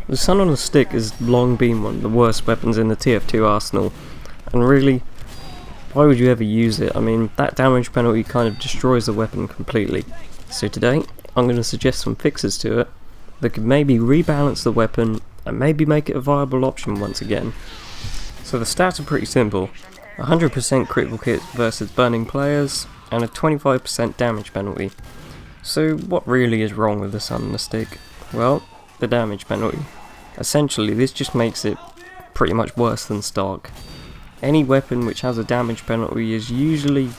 The Sun on a Stick has long been one of the worst weapons in the TF2 arsenal, and really, why would you ever use it? I mean, that damage penalty kind of destroys the weapon completely. So today, I'm going to suggest some fixes to it that could maybe rebalance the weapon and maybe make it a viable option once again. So the stats are pretty simple: 100% critical hit versus burning players, and a 25% damage penalty. So what really is wrong with the Sun on a Stick? Well, the damage penalty. Essentially, this just makes it pretty much worse than stock. Any weapon which has a damage penalty is usually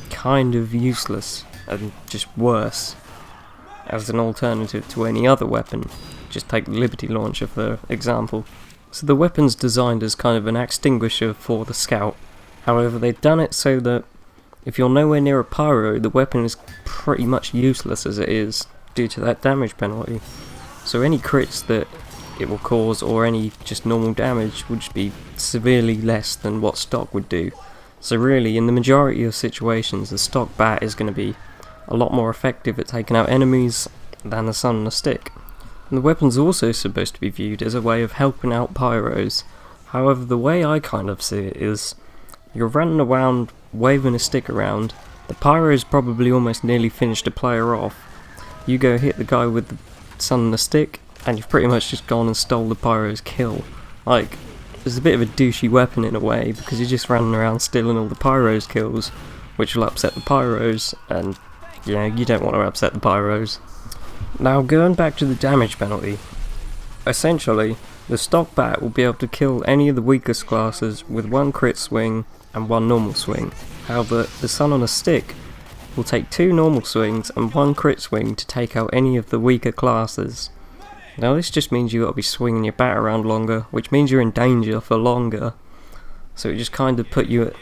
kind of useless and just worse as an alternative to any other weapon. Just take the Liberty Launcher for example. So the weapon's designed as kind of an extinguisher for the scout. However, they've done it so that if you're nowhere near a pyro, the weapon is pretty much useless as it is due to that damage penalty. So any crits that it will cause, or any just normal damage, would just be severely less than what stock would do. So really, in the majority of situations, the stock bat is going to be a lot more effective at taking out enemies than the Sun on a Stick. And the weapon's also supposed to be viewed as a way of helping out pyros. However, the way I kind of see it is, you're running around waving a stick around, the pyro's probably almost nearly finished a player off, you go hit the guy with the Sun on a Stick, and you've pretty much just gone and stole the pyro's kill. Like, it's a bit of a douchey weapon in a way, because you're just running around stealing all the pyro's kills, which will upset the pyros, and yeah, you don't want to upset the pyros. Now, going back to the damage penalty, essentially, the stock bat will be able to kill any of the weakest classes with one crit swing and one normal swing. However, the Sun on a Stick will take 2 normal swings and 1 crit swing to take out any of the weaker classes. Now this just means you got to be swinging your bat around longer, which means you're in danger for longer. So it just kind of put you at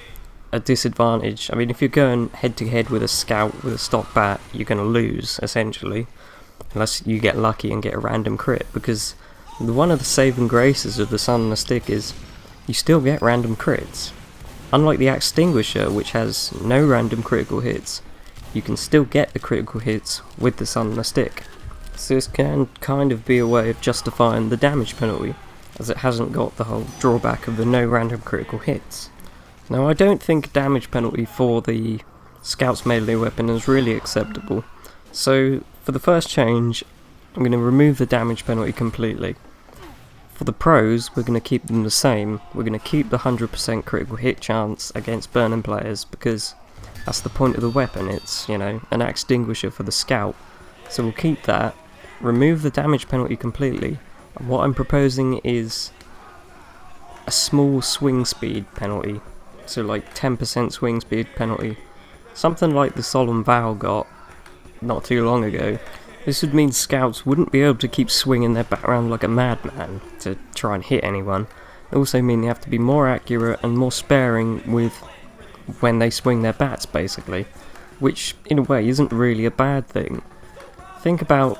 a disadvantage. I mean, if you're going head to head with a scout with a stock bat, you're going to lose, essentially. Unless you get lucky and get a random crit, because one of the saving graces of the Sun on a Stick is you still get random crits. Unlike the Extinguisher, which has no random critical hits, you can still get the critical hits with the Sun on a Stick. So this can kind of be a way of justifying the damage penalty, as it hasn't got the whole drawback of the no random critical hits. Now, I don't think damage penalty for the Scout's melee weapon is really acceptable, so for the first change, I'm going to remove the damage penalty completely. For the pros, we're going to keep them the same. We're going to keep the 100% critical hit chance against burning players, because that's the point of the weapon. It's, an extinguisher for the scout. So we'll keep that, remove the damage penalty completely, and what I'm proposing is a small swing speed penalty. So like 10% swing speed penalty. Something like the Solemn Vow got not too long ago. This would mean scouts wouldn't be able to keep swinging their bat around like a madman to try and hit anyone. It also means they have to be more accurate and more sparing with when they swing their bats, basically. Which, in a way, isn't really a bad thing. Think about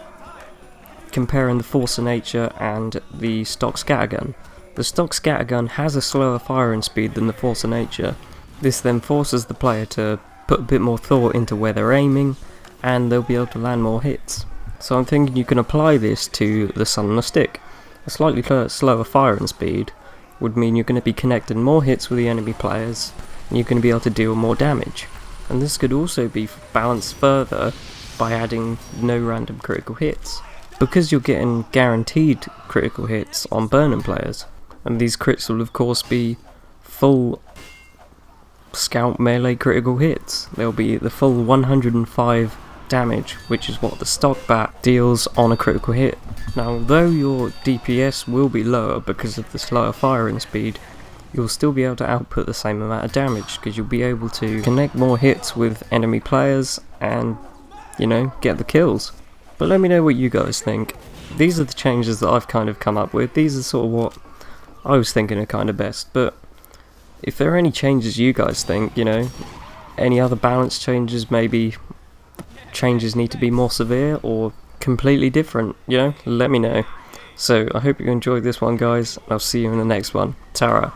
comparing the Force of Nature and the stock scattergun. The stock scattergun has a slower firing speed than the Force of Nature. This then forces the player to put a bit more thought into where they're aiming, and they'll be able to land more hits. So I'm thinking you can apply this to the Sun on a Stick. A slightly slower firing speed would mean you're going to be connecting more hits with the enemy players, and you're going to be able to deal more damage. And this could also be balanced further by adding no random critical hits, because you're getting guaranteed critical hits on burning players. And these crits will of course be full scout melee critical hits. They'll be the full 105 damage, which is what the stock bat deals on a critical hit. Now, although your DPS will be lower because of the slower firing speed, you'll still be able to output the same amount of damage, because you'll be able to connect more hits with enemy players and, get the kills. But let me know what you guys think. These are the changes that I've kind of come up with. These are sort of what I was thinking are kind of best, but if there are any changes you guys think, any other balance changes, maybe changes need to be more severe or completely different, let me know. So I hope you enjoyed this one, guys. I'll see you in the next one. Ta-ra.